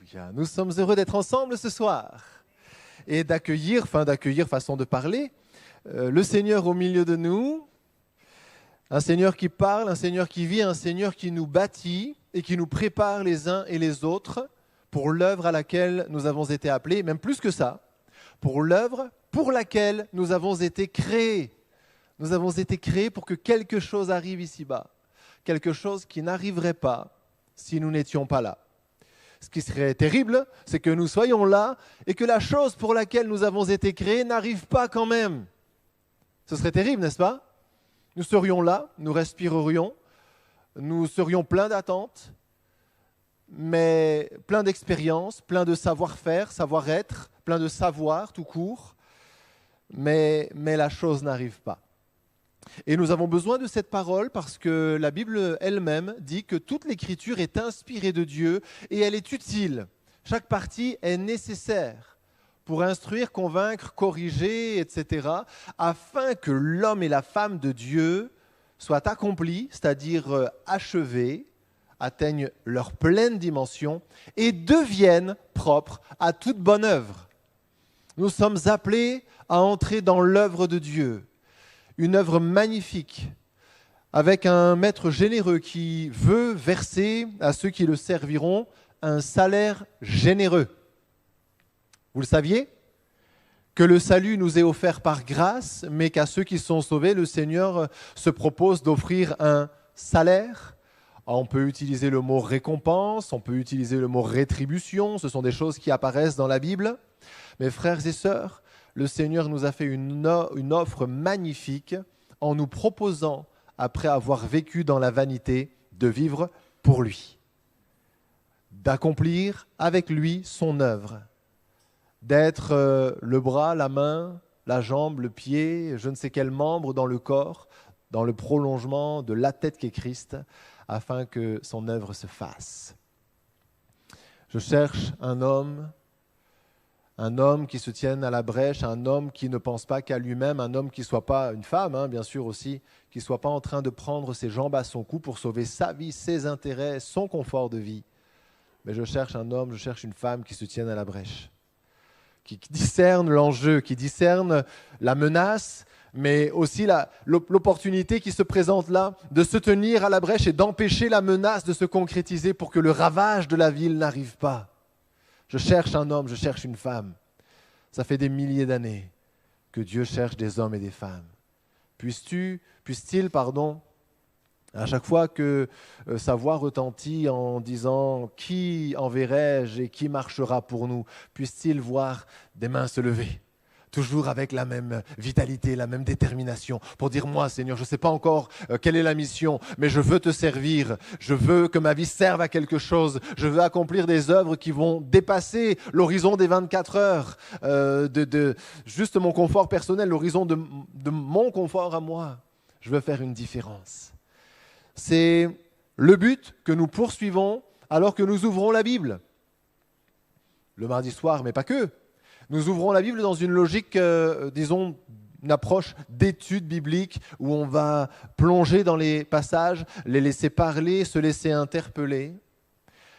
Alléluia. Nous sommes heureux d'être ensemble ce soir et d'accueillir, façon de parler, le Seigneur au milieu de nous, un Seigneur qui parle, un Seigneur qui vit, un Seigneur qui nous bâtit et qui nous prépare les uns et les autres pour l'œuvre à laquelle nous avons été appelés, même plus que ça, pour l'œuvre pour laquelle nous avons été créés. Nous avons été créés pour que quelque chose arrive ici-bas, quelque chose qui n'arriverait pas si nous n'étions pas là. Ce qui serait terrible, c'est que nous soyons là et que la chose pour laquelle nous avons été créés n'arrive pas quand même. Ce serait terrible, n'est-ce pas ? Nous serions là, nous respirerions, nous serions pleins d'attentes, mais plein d'expériences, plein de savoir-faire, savoir-être, plein de savoir tout court, mais la chose n'arrive pas. Et nous avons besoin de cette parole parce que la Bible elle-même dit que toute l'Écriture est inspirée de Dieu et elle est utile. Chaque partie est nécessaire pour instruire, convaincre, corriger, etc., afin que l'homme et la femme de Dieu soient accomplis, c'est-à-dire achevés, atteignent leur pleine dimension et deviennent propres à toute bonne œuvre. Nous sommes appelés à entrer dans l'œuvre de Dieu. Une œuvre magnifique, avec un maître généreux qui veut verser à ceux qui le serviront un salaire généreux. Vous le saviez ? Que le salut nous est offert par grâce, mais qu'à ceux qui sont sauvés, le Seigneur se propose d'offrir un salaire. On peut utiliser le mot récompense, on peut utiliser le mot rétribution, ce sont des choses qui apparaissent dans la Bible. Mes frères et sœurs, le Seigneur nous a fait une offre magnifique en nous proposant, après avoir vécu dans la vanité, de vivre pour lui, d'accomplir avec lui son œuvre, d'être le bras, la main, la jambe, le pied, je ne sais quel membre dans le corps, dans le prolongement de la tête qu'est Christ, afin que son œuvre se fasse. Je cherche un homme qui se tienne à la brèche, un homme qui ne pense pas qu'à lui-même, un homme qui ne soit pas, une femme bien sûr aussi, qui ne soit pas en train de prendre ses jambes à son cou pour sauver sa vie, ses intérêts, son confort de vie. Mais je cherche un homme, je cherche une femme qui se tienne à la brèche, qui discerne l'enjeu, qui discerne la menace, mais aussi l'opportunité qui se présente là de se tenir à la brèche et d'empêcher la menace de se concrétiser pour que le ravage de la ville n'arrive pas. Je cherche un homme, je cherche une femme. Ça fait des milliers d'années que Dieu cherche des hommes et des femmes. Puisse-t-il, à chaque fois que sa voix retentit en disant « Qui enverrai-je et qui marchera pour nous ?» puisse-t-il voir des mains se lever, toujours avec la même vitalité, la même détermination, pour dire « Moi, Seigneur, je ne sais pas encore quelle est la mission, mais je veux te servir, je veux que ma vie serve à quelque chose, je veux accomplir des œuvres qui vont dépasser l'horizon des 24 heures, de juste mon confort personnel, l'horizon de mon confort à moi. Je veux faire une différence. » C'est le but que nous poursuivons alors que nous ouvrons la Bible. Le mardi soir, mais pas que. Nous ouvrons la Bible dans une logique, une approche d'étude biblique où on va plonger dans les passages, les laisser parler, se laisser interpeller,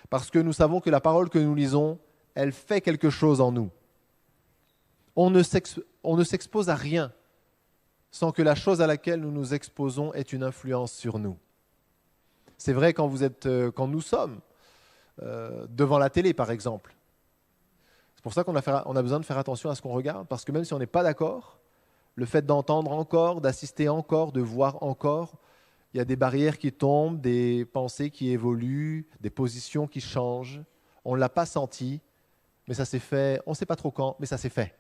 parce que nous savons que la parole que nous lisons, elle fait quelque chose en nous. On ne s'expose à rien sans que la chose à laquelle nous nous exposons ait une influence sur nous. C'est vrai quand nous sommes devant la télé, par exemple. C'est pour ça qu'on a besoin de faire attention à ce qu'on regarde, parce que même si on n'est pas d'accord, le fait d'entendre encore, d'assister encore, de voir encore, il y a des barrières qui tombent, des pensées qui évoluent, des positions qui changent. On ne l'a pas senti, mais ça s'est fait, on ne sait pas trop quand, mais ça s'est fait.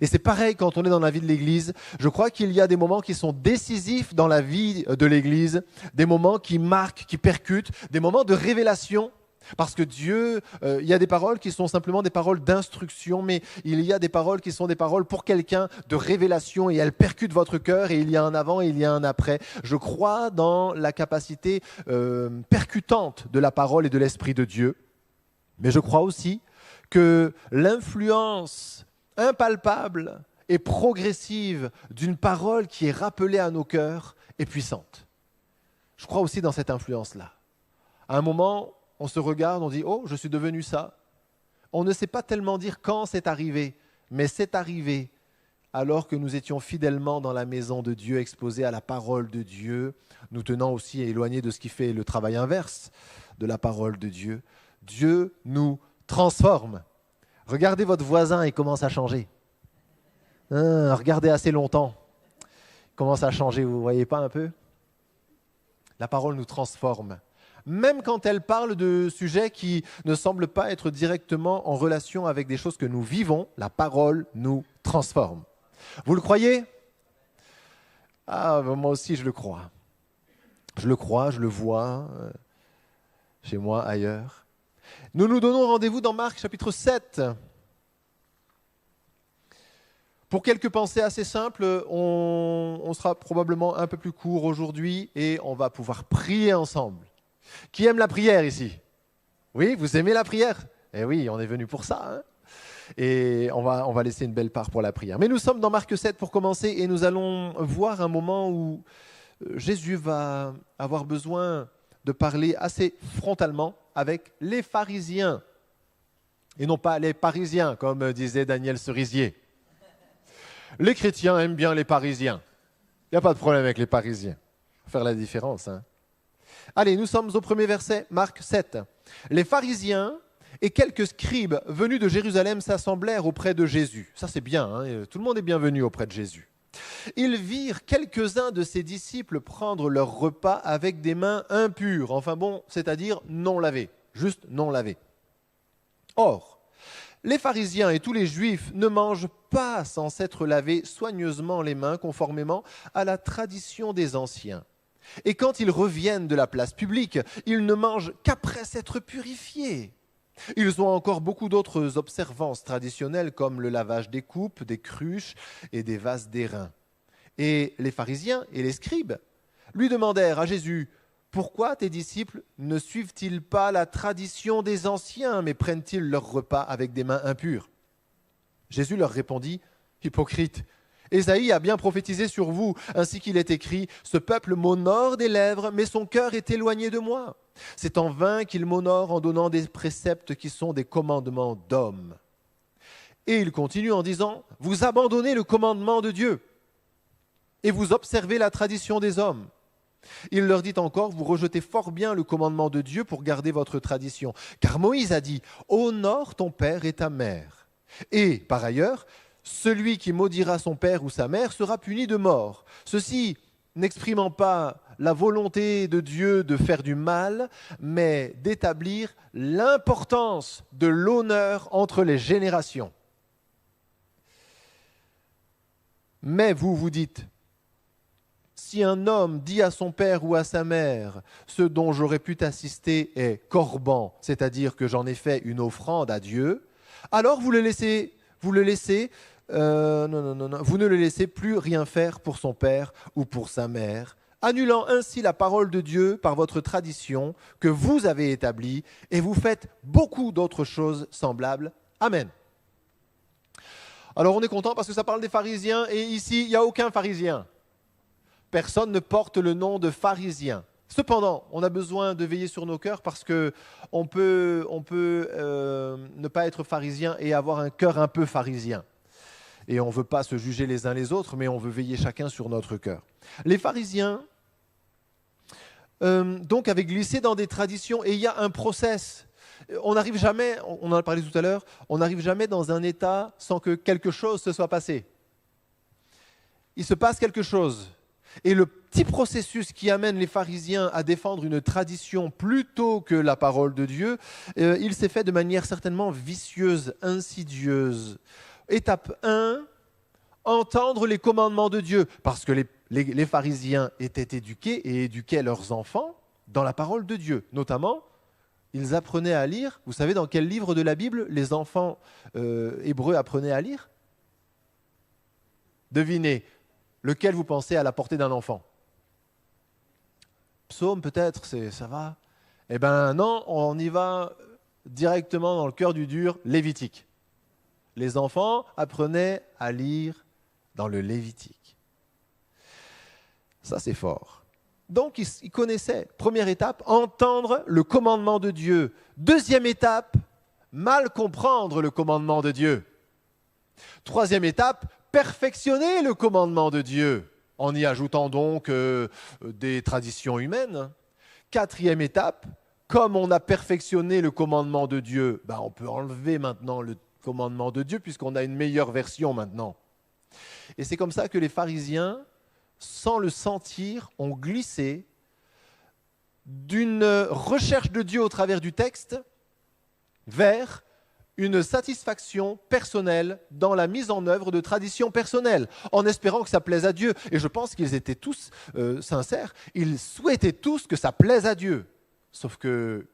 Et c'est pareil quand on est dans la vie de l'Église. Je crois qu'il y a des moments qui sont décisifs dans la vie de l'Église, des moments qui marquent, qui percutent, des moments de révélation. Parce que Dieu, il y a des paroles qui sont simplement des paroles d'instruction, mais il y a des paroles qui sont des paroles pour quelqu'un de révélation et elles percutent votre cœur et il y a un avant et il y a un après. Je crois dans la capacité percutante de la parole et de l'Esprit de Dieu, mais je crois aussi que l'influence impalpable et progressive d'une parole qui est rappelée à nos cœurs est puissante. Je crois aussi dans cette influence-là. À un moment, on se regarde, on dit « Oh, je suis devenu ça ». On ne sait pas tellement dire quand c'est arrivé, mais c'est arrivé alors que nous étions fidèlement dans la maison de Dieu, exposés à la parole de Dieu, nous tenant aussi éloignés de ce qui fait le travail inverse de la parole de Dieu. Dieu nous transforme. Regardez votre voisin, il commence à changer. Regardez assez longtemps. Il commence à changer, vous ne voyez pas un peu? La parole nous transforme. Même quand elle parle de sujets qui ne semblent pas être directement en relation avec des choses que nous vivons, la parole nous transforme. Vous le croyez? Ah, moi aussi je le crois. Je le crois, je le vois, chez moi, ailleurs. Nous nous donnons rendez-vous dans Marc chapitre 7. Pour quelques pensées assez simples, on sera probablement un peu plus court aujourd'hui et on va pouvoir prier ensemble. Qui aime la prière ici? Oui, vous aimez la prière? Eh oui, on est venu pour ça. Hein? Et on va laisser une belle part pour la prière. Mais nous sommes dans Marc 7 pour commencer et nous allons voir un moment où Jésus va avoir besoin de parler assez frontalement avec les pharisiens et non pas les parisiens, comme disait Daniel Cerisier. Les chrétiens aiment bien les parisiens. Il n'y a pas de problème avec les parisiens. Il faut faire la différence. Hein. Allez, nous sommes au premier verset, Marc 7. Les pharisiens et quelques scribes venus de Jérusalem s'assemblèrent auprès de Jésus. Ça c'est bien, hein, tout le monde est bienvenu auprès de Jésus. Ils virent quelques-uns de ses disciples prendre leur repas avec des mains impures, enfin bon, c'est-à-dire non lavées, juste non lavées. Or, les pharisiens et tous les juifs ne mangent pas sans s'être lavés soigneusement les mains conformément à la tradition des anciens. Et quand ils reviennent de la place publique, ils ne mangent qu'après s'être purifiés. Ils ont encore beaucoup d'autres observances traditionnelles comme le lavage des coupes, des cruches et des vases d'airain. Et les pharisiens et les scribes lui demandèrent à Jésus « Pourquoi tes disciples ne suivent-ils pas la tradition des anciens, mais prennent-ils leur repas avec des mains impures ?» Jésus leur répondit « Hypocrite, Ésaïe a bien prophétisé sur vous, ainsi qu'il est écrit « Ce peuple m'honore des lèvres, mais son cœur est éloigné de moi. C'est en vain qu'il m'honore en donnant des préceptes qui sont des commandements d'hommes. » Et il continue en disant « Vous abandonnez le commandement de Dieu et vous observez la tradition des hommes. » Il leur dit encore, vous rejetez fort bien le commandement de Dieu pour garder votre tradition. Car Moïse a dit, honore ton père et ta mère. Et, par ailleurs, celui qui maudira son père ou sa mère sera puni de mort. Ceci n'exprimant pas la volonté de Dieu de faire du mal, mais d'établir l'importance de l'honneur entre les générations. Mais vous vous dites, si un homme dit à son père ou à sa mère, ce dont j'aurais pu t'assister est corban, c'est-à-dire que j'en ai fait une offrande à Dieu, alors vous ne le laissez plus rien faire pour son père ou pour sa mère, annulant ainsi la parole de Dieu par votre tradition que vous avez établie, et vous faites beaucoup d'autres choses semblables. Amen. Alors on est content parce que ça parle des pharisiens, et ici, il n'y a aucun pharisien. Personne ne porte le nom de pharisien. Cependant, on a besoin de veiller sur nos cœurs parce qu'on peut ne pas être pharisien et avoir un cœur un peu pharisien. Et on ne veut pas se juger les uns les autres, mais on veut veiller chacun sur notre cœur. Les pharisiens, donc, avaient glissé dans des traditions et il y a un process. On n'arrive jamais, on en a parlé tout à l'heure, on n'arrive jamais dans un état sans que quelque chose se soit passé. Il se passe quelque chose. Et le petit processus qui amène les pharisiens à défendre une tradition plutôt que la parole de Dieu, il s'est fait de manière certainement vicieuse, insidieuse. Étape 1, entendre les commandements de Dieu, parce que les pharisiens étaient éduqués et éduquaient leurs enfants dans la parole de Dieu. Notamment, ils apprenaient à lire. Vous savez dans quel livre de la Bible les enfants hébreux apprenaient à lire? Devinez. Lequel vous pensez à la portée d'un enfant? Psaume peut-être, ça va? Eh bien non, on y va directement dans le cœur du dur, Lévitique. Les enfants apprenaient à lire dans le Lévitique. Ça c'est fort. Donc ils connaissaient, première étape, entendre le commandement de Dieu. Deuxième étape, mal comprendre le commandement de Dieu. Troisième étape, perfectionner le commandement de Dieu, en y ajoutant donc des traditions humaines. Quatrième étape, comme on a perfectionné le commandement de Dieu, on peut enlever maintenant le commandement de Dieu puisqu'on a une meilleure version maintenant. Et c'est comme ça que les pharisiens, sans le sentir, ont glissé d'une recherche de Dieu au travers du texte vers une satisfaction personnelle dans la mise en œuvre de traditions personnelles, en espérant que ça plaise à Dieu. Et je pense qu'ils étaient tous sincères, ils souhaitaient tous que ça plaise à Dieu, sauf que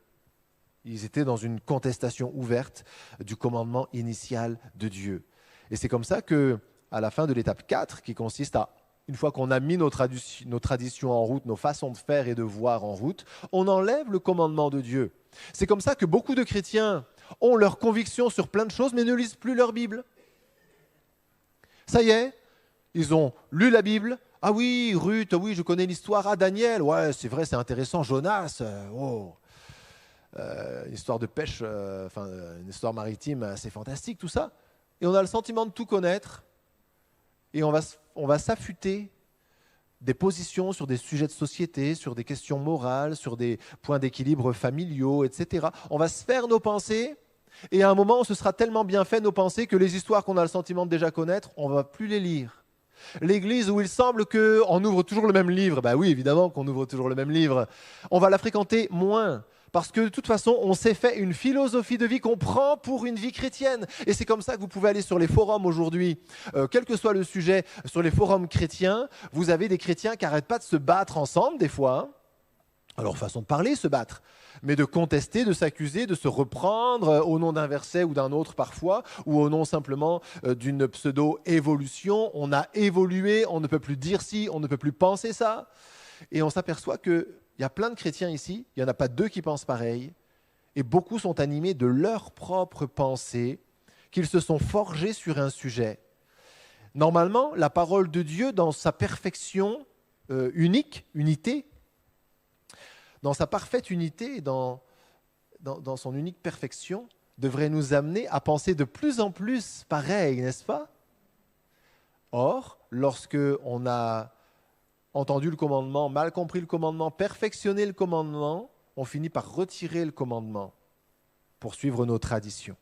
ils étaient dans une contestation ouverte du commandement initial de Dieu. Et c'est comme ça que, à la fin de l'étape 4, qui consiste à, une fois qu'on a mis nos traditions en route, nos façons de faire et de voir en route, on enlève le commandement de Dieu. C'est comme ça que beaucoup de chrétiens ont leurs convictions sur plein de choses, mais ne lisent plus leur Bible. Ça y est, ils ont lu la Bible. Ah oui, Ruth, oui, je connais l'histoire. Ah, Daniel, ouais, c'est vrai, c'est intéressant. Jonas, une histoire de pêche, une histoire maritime, c'est fantastique, tout ça. Et on a le sentiment de tout connaître. Et on va s'affûter des positions sur des sujets de société, sur des questions morales, sur des points d'équilibre familiaux, etc. On va se faire nos pensées, et à un moment, on se sera tellement bien fait nos pensées que les histoires qu'on a le sentiment de déjà connaître, on ne va plus les lire. L'église où il semble qu'on ouvre toujours le même livre, oui, évidemment qu'on ouvre toujours le même livre, on va la fréquenter moins. Parce que de toute façon, on s'est fait une philosophie de vie qu'on prend pour une vie chrétienne. Et c'est comme ça que vous pouvez aller sur les forums aujourd'hui. Quel que soit le sujet, sur les forums chrétiens, vous avez des chrétiens qui n'arrêtent pas de se battre ensemble des fois. Alors, façon de parler, se battre. Mais de contester, de s'accuser, de se reprendre au nom d'un verset ou d'un autre parfois, ou au nom simplement d'une pseudo-évolution. On a évolué, on ne peut plus dire ci, on ne peut plus penser ça. Et on s'aperçoit que il y a plein de chrétiens ici, il n'y en a pas deux qui pensent pareil, et beaucoup sont animés de leur propre pensée, qu'ils se sont forgés sur un sujet. Normalement, la parole de Dieu, dans sa perfection unité, dans sa parfaite unité, dans son unique perfection, devrait nous amener à penser de plus en plus pareil, n'est-ce pas? Or, lorsque on a entendu le commandement, mal compris le commandement, perfectionné le commandement, on finit par retirer le commandement pour suivre nos traditions.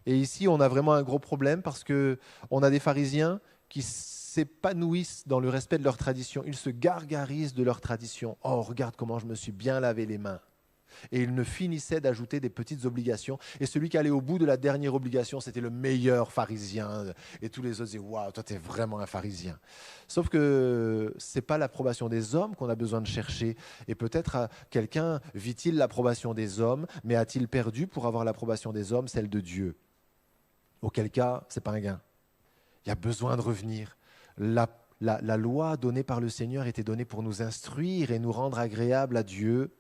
Et ici, on a vraiment un gros problème parce qu'on a des pharisiens qui s'épanouissent dans le respect de leurs traditions. Ils se gargarisent de leurs traditions. Oh, regarde comment je me suis bien lavé les mains. Et ils ne finissaient d'ajouter des petites obligations. Et celui qui allait au bout de la dernière obligation, c'était le meilleur pharisien. Et tous les autres disaient « Waouh, toi, tu es vraiment un pharisien ». Sauf que ce n'est pas l'approbation des hommes qu'on a besoin de chercher. Et peut-être quelqu'un vit-il l'approbation des hommes, mais a-t-il perdu pour avoir l'approbation des hommes, celle de Dieu? Auquel cas, ce n'est pas un gain. Il y a besoin de revenir. La loi donnée par le Seigneur était donnée pour nous instruire et nous rendre agréables à Dieu,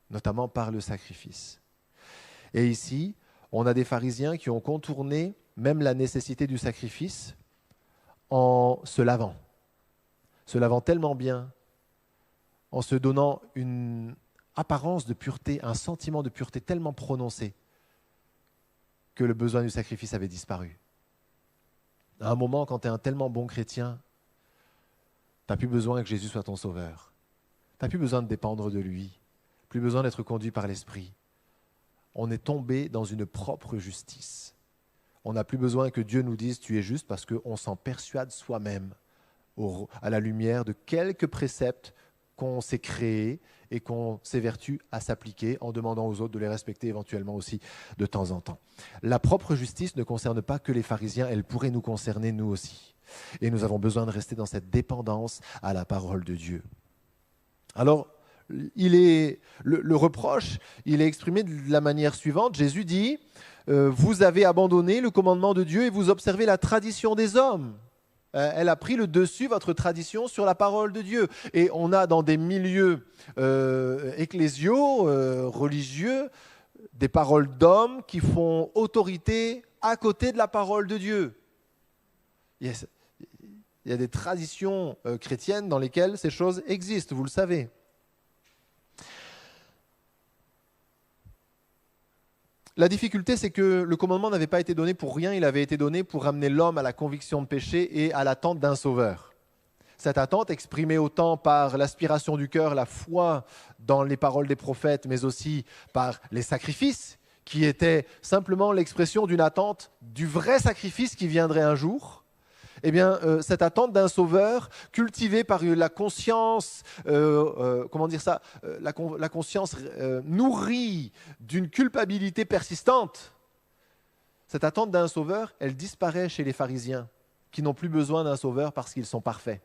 notamment par le sacrifice. Et ici, on a des pharisiens qui ont contourné même la nécessité du sacrifice en se lavant tellement bien, en se donnant une apparence de pureté, un sentiment de pureté tellement prononcé que le besoin du sacrifice avait disparu. À un moment, quand tu es un tellement bon chrétien, tu n'as plus besoin que Jésus soit ton sauveur. Tu n'as plus besoin de dépendre de lui. Plus besoin d'être conduit par l'Esprit. On est tombé dans une propre justice. On n'a plus besoin que Dieu nous dise « tu es juste » parce qu'on s'en persuade soi-même à la lumière de quelques préceptes qu'on s'est créés et qu'on s'évertue à s'appliquer en demandant aux autres de les respecter éventuellement aussi de temps en temps. La propre justice ne concerne pas que les pharisiens, elle pourrait nous concerner nous aussi. Et nous avons besoin de rester dans cette dépendance à la parole de Dieu. Alors, le reproche, il est exprimé de la manière suivante. Jésus dit, vous avez abandonné le commandement de Dieu et vous observez la tradition des hommes. Elle a pris le dessus, votre tradition, sur la parole de Dieu. Et on a dans des milieux ecclésiaux, religieux, des paroles d'hommes qui font autorité à côté de la parole de Dieu. Il y a des traditions chrétiennes dans lesquelles ces choses existent, vous le savez. La difficulté, c'est que le commandement n'avait pas été donné pour rien, il avait été donné pour amener l'homme à la conviction de péché et à l'attente d'un sauveur. Cette attente, exprimée autant par l'aspiration du cœur, la foi dans les paroles des prophètes, mais aussi par les sacrifices, qui étaient simplement l'expression d'une attente du vrai sacrifice qui viendrait un jour, eh bien, cette attente d'un sauveur cultivée par la conscience, la conscience nourrie d'une culpabilité persistante, cette attente d'un sauveur, elle disparaît chez les pharisiens, qui n'ont plus besoin d'un sauveur parce qu'ils sont parfaits.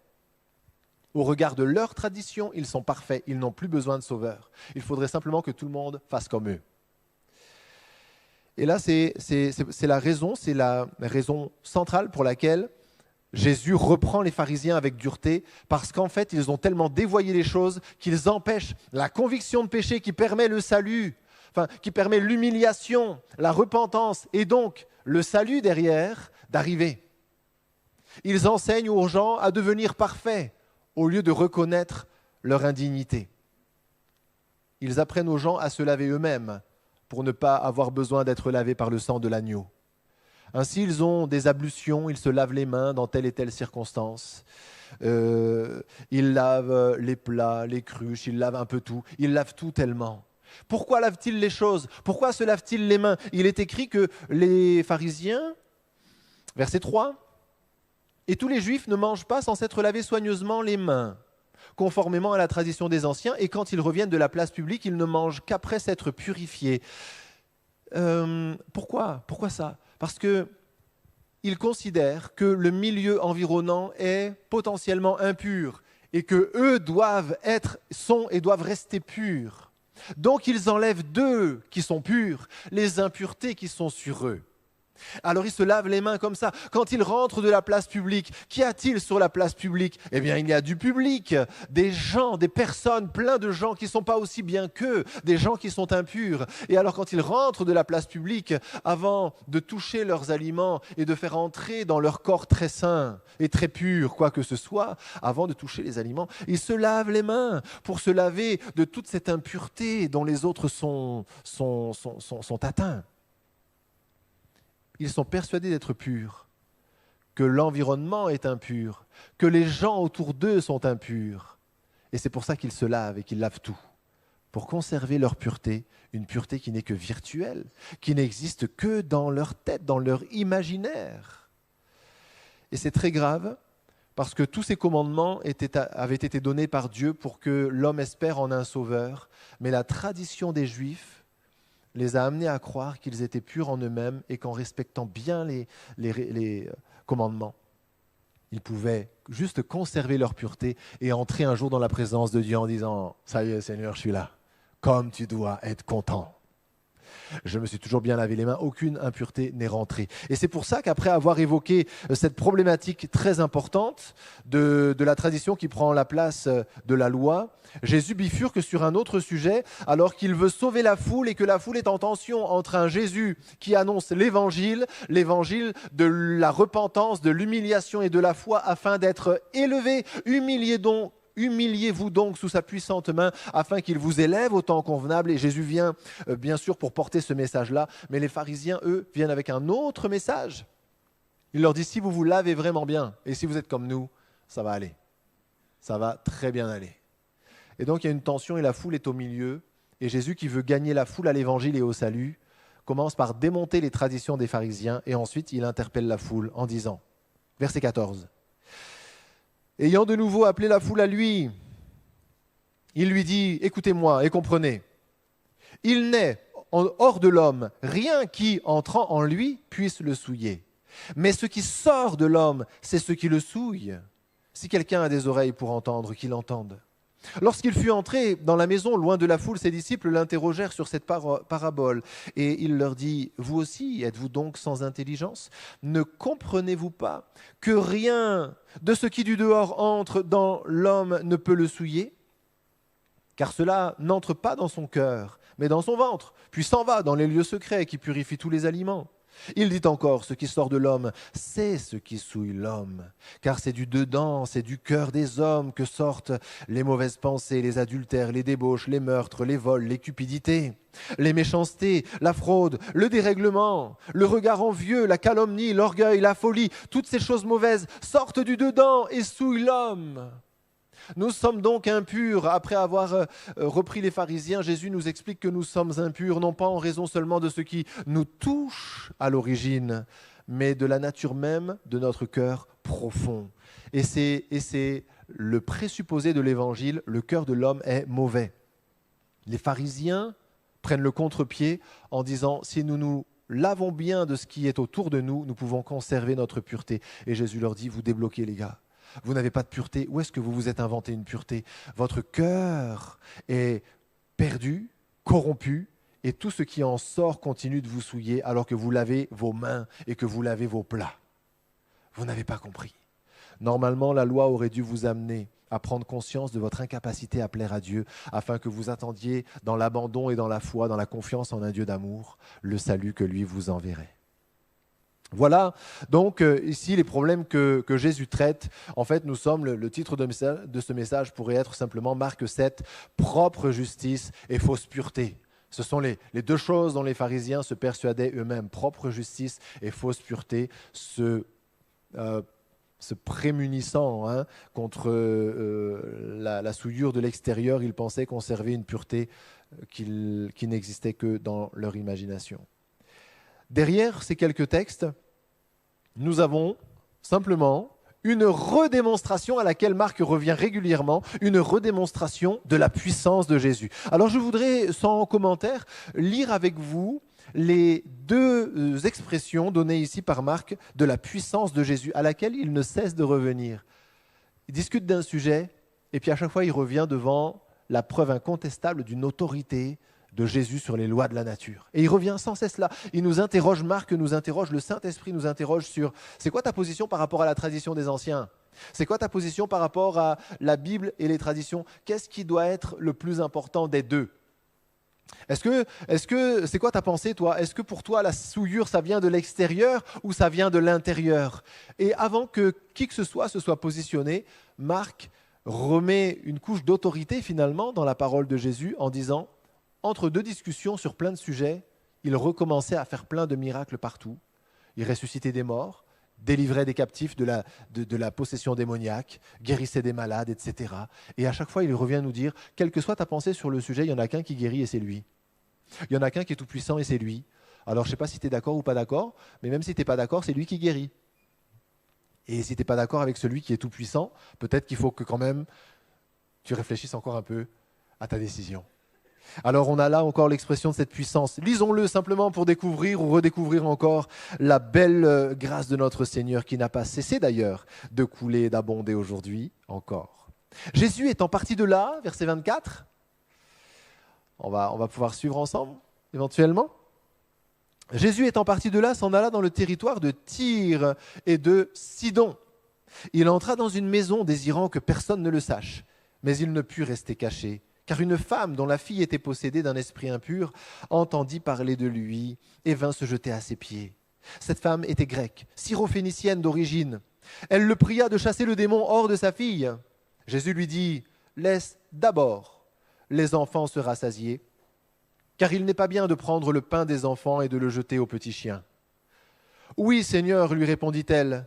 Au regard de leur tradition, ils sont parfaits, ils n'ont plus besoin de sauveur. Il faudrait simplement que tout le monde fasse comme eux. Et là, c'est la raison centrale pour laquelle Jésus reprend les pharisiens avec dureté, parce qu'en fait, ils ont tellement dévoyé les choses qu'ils empêchent la conviction de péché qui permet le salut, qui permet l'humiliation, la repentance et donc le salut derrière, d'arriver. Ils enseignent aux gens à devenir parfaits au lieu de reconnaître leur indignité. Ils apprennent aux gens à se laver eux-mêmes pour ne pas avoir besoin d'être lavés par le sang de l'agneau. Ainsi, ils ont des ablutions, ils se lavent les mains dans telle et telle circonstance. Ils lavent les plats, les cruches, ils lavent un peu tout. Ils lavent tout tellement. Pourquoi lavent-ils les choses? Pourquoi se lavent-ils les mains? Il est écrit que les pharisiens, verset 3, « Et tous les Juifs ne mangent pas sans s'être lavés soigneusement les mains, conformément à la tradition des anciens, et quand ils reviennent de la place publique, ils ne mangent qu'après s'être purifiés. » Pourquoi ça? Parce qu'ils considèrent que le milieu environnant est potentiellement impur et qu'eux doivent rester purs. Donc ils enlèvent d'eux qui sont purs les impuretés qui sont sur eux. Alors ils se lavent les mains comme ça. Quand ils rentrent de la place publique, qu'y a-t-il sur la place publique? Eh bien, il y a du public, des gens, des personnes, plein de gens qui ne sont pas aussi bien qu'eux, des gens qui sont impurs. Et alors quand ils rentrent de la place publique, avant de toucher leurs aliments et de faire entrer dans leur corps très sain et très pur, quoi que ce soit, avant de toucher les aliments, ils se lavent les mains pour se laver de toute cette impureté dont les autres sont atteints. Ils sont persuadés d'être purs, que l'environnement est impur, que les gens autour d'eux sont impurs. Et c'est pour ça qu'ils se lavent et qu'ils lavent tout, pour conserver leur pureté, une pureté qui n'est que virtuelle, qui n'existe que dans leur tête, dans leur imaginaire. Et c'est très grave, parce que tous ces commandements avaient été donnés par Dieu pour que l'homme espère en un sauveur, mais la tradition des Juifs les a amenés à croire qu'ils étaient purs en eux-mêmes et qu'en respectant bien les commandements, ils pouvaient juste conserver leur pureté et entrer un jour dans la présence de Dieu en disant « Ça y est Seigneur, je suis là, comme tu dois être content. Je me suis toujours bien lavé les mains, aucune impureté n'est rentrée. » Et c'est pour ça qu'après avoir évoqué cette problématique très importante de la tradition qui prend la place de la loi, Jésus bifurque sur un autre sujet alors qu'il veut sauver la foule et que la foule est en tension entre un Jésus qui annonce l'évangile de la repentance, de l'humiliation et de la foi afin d'être élevé. Humiliez-vous donc sous sa puissante main afin qu'il vous élève au temps convenable. Et Jésus vient bien sûr pour porter ce message-là, mais les pharisiens, eux, viennent avec un autre message. Il leur dit, si vous vous lavez vraiment bien et si vous êtes comme nous, ça va aller. Ça va très bien aller. Et donc il y a une tension et la foule est au milieu. Et Jésus, qui veut gagner la foule à l'évangile et au salut, commence par démonter les traditions des pharisiens et ensuite il interpelle la foule en disant, verset 14, « Ayant de nouveau appelé la foule à lui, il lui dit, écoutez-moi et comprenez, il n'est hors de l'homme rien qui, entrant en lui, puisse le souiller. Mais ce qui sort de l'homme, c'est ce qui le souille. Si quelqu'un a des oreilles pour entendre, qu'il entende. » Lorsqu'il fut entré dans la maison, loin de la foule, ses disciples l'interrogèrent sur cette parabole. Et il leur dit, « Vous aussi, êtes-vous donc sans intelligence? Ne comprenez-vous pas que rien de ce qui du dehors entre dans l'homme ne peut le souiller? Car cela n'entre pas dans son cœur, mais dans son ventre, puis s'en va dans les lieux secrets qui purifient tous les aliments. Il dit encore, ce qui sort de l'homme, c'est ce qui souille l'homme. Car c'est du dedans, c'est du cœur des hommes que sortent les mauvaises pensées, les adultères, les débauches, les meurtres, les vols, les cupidités, les méchancetés, la fraude, le dérèglement, le regard envieux, la calomnie, l'orgueil, la folie. Toutes ces choses mauvaises sortent du dedans et souillent l'homme. Nous sommes donc impurs. Après avoir repris les pharisiens, Jésus nous explique que nous sommes impurs, non pas en raison seulement de ce qui nous touche à l'origine, mais de la nature même de notre cœur profond. Et c'est le présupposé de l'Évangile, le cœur de l'homme est mauvais. Les pharisiens prennent le contre-pied en disant, si nous nous lavons bien de ce qui est autour de nous, nous pouvons conserver notre pureté. Et Jésus leur dit, vous débloquez les gars. Vous n'avez pas de pureté. Où est-ce que vous vous êtes inventé une pureté? Votre cœur est perdu, corrompu, et tout ce qui en sort continue de vous souiller alors que vous lavez vos mains et que vous lavez vos plats. Vous n'avez pas compris. Normalement, la loi aurait dû vous amener à prendre conscience de votre incapacité à plaire à Dieu, afin que vous attendiez dans l'abandon et dans la foi, dans la confiance en un Dieu d'amour, le salut que lui vous enverrait. Voilà donc ici les problèmes que Jésus traite. En fait, nous sommes, le titre de ce message pourrait être simplement Marc 7, propre justice et fausse pureté. Ce sont les deux choses dont les pharisiens se persuadaient eux-mêmes, propre justice et fausse pureté, se prémunissant contre la souillure de l'extérieur. Ils pensaient conserver une pureté qui n'existait que dans leur imagination. Derrière ces quelques textes, nous avons simplement une redémonstration à laquelle Marc revient régulièrement, une redémonstration de la puissance de Jésus. Alors je voudrais, sans commentaire, lire avec vous les deux expressions données ici par Marc de la puissance de Jésus, à laquelle il ne cesse de revenir. Il discute d'un sujet, et puis à chaque fois il revient devant la preuve incontestable d'une autorité de Jésus sur les lois de la nature. Et il revient sans cesse là. Il nous interroge, Marc nous interroge, le Saint-Esprit nous interroge sur c'est quoi ta position par rapport à la tradition des anciens? C'est quoi ta position par rapport à la Bible et les traditions? Qu'est-ce qui doit être le plus important des deux? C'est quoi ta pensée, toi? Est-ce que pour toi, la souillure, ça vient de l'extérieur ou ça vient de l'intérieur? Et avant que qui que ce soit se soit positionné, Marc remet une couche d'autorité finalement dans la parole de Jésus en disant, entre deux discussions sur plein de sujets, il recommençait à faire plein de miracles partout. Il ressuscitait des morts, délivrait des captifs de la possession démoniaque, guérissait des malades, etc. Et à chaque fois, il revient nous dire, quelle que soit ta pensée sur le sujet, il y en a qu'un qui guérit et c'est lui. Il y en a qu'un qui est tout puissant et c'est lui. Alors, je ne sais pas si tu es d'accord ou pas d'accord, mais même si tu n'es pas d'accord, c'est lui qui guérit. Et si tu n'es pas d'accord avec celui qui est tout puissant, peut-être qu'il faut que quand même tu réfléchisses encore un peu à ta décision. Alors on a là encore l'expression de cette puissance. Lisons-le simplement pour découvrir ou redécouvrir encore la belle grâce de notre Seigneur qui n'a pas cessé d'ailleurs de couler et d'abonder aujourd'hui encore. Jésus étant parti de là, verset 24, on va pouvoir suivre ensemble éventuellement. Jésus étant parti de là, s'en alla dans le territoire de Tyr et de Sidon. Il entra dans une maison désirant que personne ne le sache, mais il ne put rester caché. Car une femme dont la fille était possédée d'un esprit impur entendit parler de lui et vint se jeter à ses pieds. Cette femme était grecque, syrophénicienne d'origine. Elle le pria de chasser le démon hors de sa fille. Jésus lui dit, « Laisse d'abord les enfants se rassasier, car il n'est pas bien de prendre le pain des enfants et de le jeter aux petits chiens. » « Oui, Seigneur, lui répondit-elle,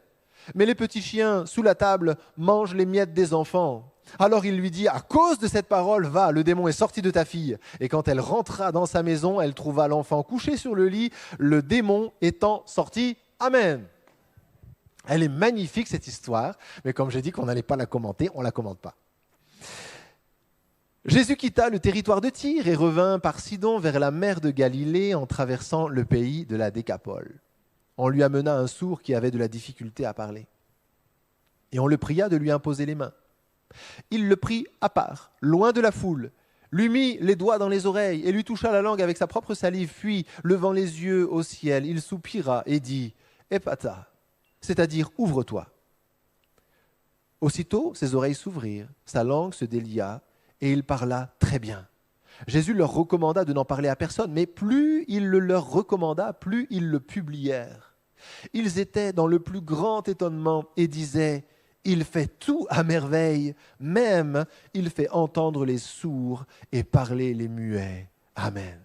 mais les petits chiens sous la table mangent les miettes des enfants. » Alors il lui dit, à cause de cette parole, va, le démon est sorti de ta fille. Et quand elle rentra dans sa maison, elle trouva l'enfant couché sur le lit, le démon étant sorti. Amen. Elle est magnifique cette histoire, mais comme j'ai dit qu'on n'allait pas la commenter, on ne la commente pas. Jésus quitta le territoire de Tyr et revint par Sidon vers la mer de Galilée en traversant le pays de la Décapole. On lui amena un sourd qui avait de la difficulté à parler. Et on le pria de lui imposer les mains. Il le prit à part, loin de la foule, lui mit les doigts dans les oreilles et lui toucha la langue avec sa propre salive, puis, levant les yeux au ciel, il soupira et dit « Ephata », c'est-à-dire « Ouvre-toi ». Aussitôt, ses oreilles s'ouvrirent, sa langue se délia et il parla très bien. Jésus leur recommanda de n'en parler à personne, mais plus il le leur recommanda, plus ils le publièrent. Ils étaient dans le plus grand étonnement et disaient « Il fait tout à merveille, même il fait entendre les sourds et parler les muets. Amen. »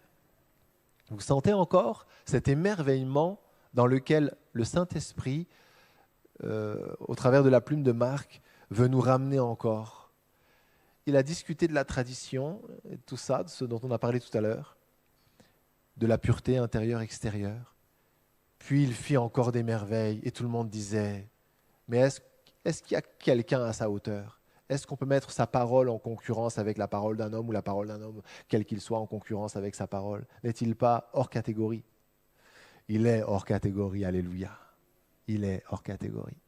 Vous sentez encore cet émerveillement dans lequel le Saint-Esprit, au travers de la plume de Marc, veut nous ramener encore. Il a discuté de la tradition, et tout ça, de ce dont on a parlé tout à l'heure, de la pureté intérieure-extérieure. Puis il fit encore des merveilles et tout le monde disait « Mais est-ce qu'il y a quelqu'un à sa hauteur ? Est-ce qu'on peut mettre sa parole en concurrence avec la parole d'un homme ou la parole d'un homme, quel qu'il soit, en concurrence avec sa parole ? N'est-il pas hors catégorie ? Il est hors catégorie, alléluia. Il est hors catégorie.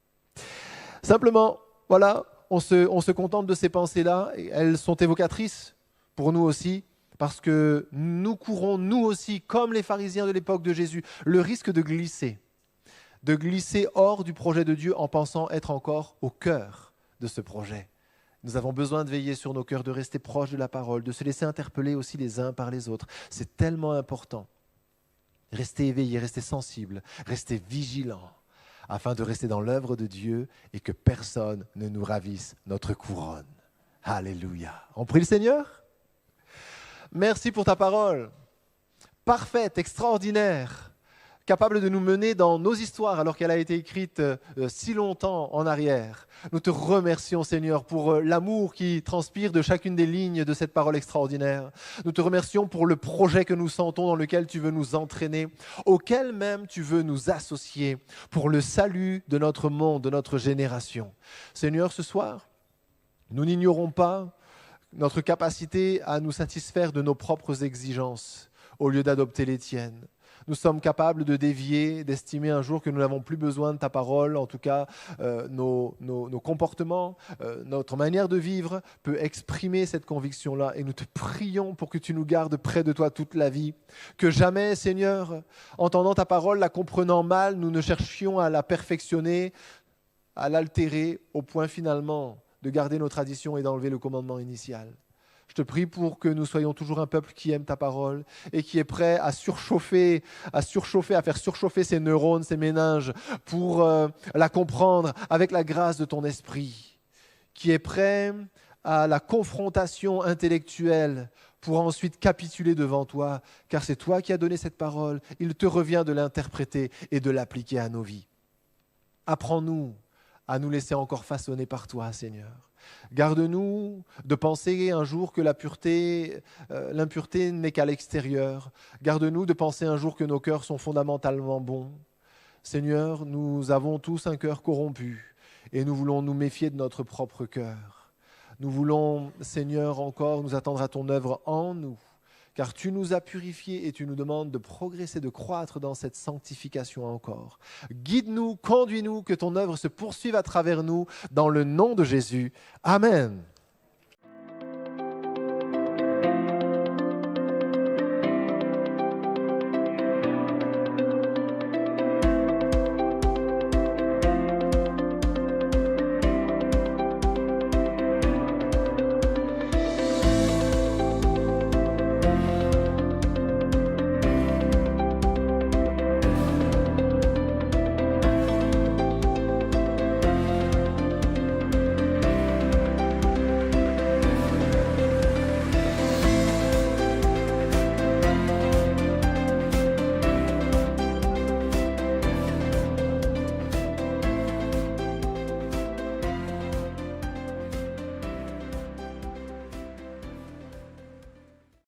Simplement, voilà, on se contente de ces pensées-là. Elles sont évocatrices pour nous aussi, parce que nous courons, nous aussi, comme les pharisiens de l'époque de Jésus, le risque de glisser hors du projet de Dieu en pensant être encore au cœur de ce projet. Nous avons besoin de veiller sur nos cœurs, de rester proches de la parole, de se laisser interpeller aussi les uns par les autres. C'est tellement important. Restez éveillés, restez sensibles, restez vigilants, afin de rester dans l'œuvre de Dieu et que personne ne nous ravisse notre couronne. Alléluia. On prie le Seigneur ? Merci pour ta parole, parfaite, extraordinaire, capable de nous mener dans nos histoires alors qu'elle a été écrite si longtemps en arrière. Nous te remercions, Seigneur, pour l'amour qui transpire de chacune des lignes de cette parole extraordinaire. Nous te remercions pour le projet que nous sentons dans lequel tu veux nous entraîner, auquel même tu veux nous associer pour le salut de notre monde, de notre génération. Seigneur, ce soir, nous n'ignorons pas notre capacité à nous satisfaire de nos propres exigences au lieu d'adopter les tiennes. Nous sommes capables de dévier, d'estimer un jour que nous n'avons plus besoin de ta parole. En tout cas, nos comportements, notre manière de vivre peut exprimer cette conviction-là. Et nous te prions pour que tu nous gardes près de toi toute la vie. Que jamais, Seigneur, entendant ta parole, la comprenant mal, nous ne cherchions à la perfectionner, à l'altérer, au point finalement de garder nos traditions et d'enlever le commandement initial. Je te prie pour que nous soyons toujours un peuple qui aime ta parole et qui est prêt à surchauffer, à faire surchauffer ses neurones, ses méninges pour la comprendre avec la grâce de ton esprit, qui est prêt à la confrontation intellectuelle pour ensuite capituler devant toi, car c'est toi qui as donné cette parole. Il te revient de l'interpréter et de l'appliquer à nos vies. Apprends-nous à nous laisser encore façonner par toi, Seigneur. Garde-nous de penser un jour que l'impureté n'est qu'à l'extérieur. Garde-nous de penser un jour que nos cœurs sont fondamentalement bons. Seigneur, nous avons tous un cœur corrompu et nous voulons nous méfier de notre propre cœur. Nous voulons, Seigneur, encore nous attendre à ton œuvre en nous, car tu nous as purifiés et tu nous demandes de progresser, de croître dans cette sanctification encore. Guide-nous, conduis-nous, que ton œuvre se poursuive à travers nous, dans le nom de Jésus. Amen.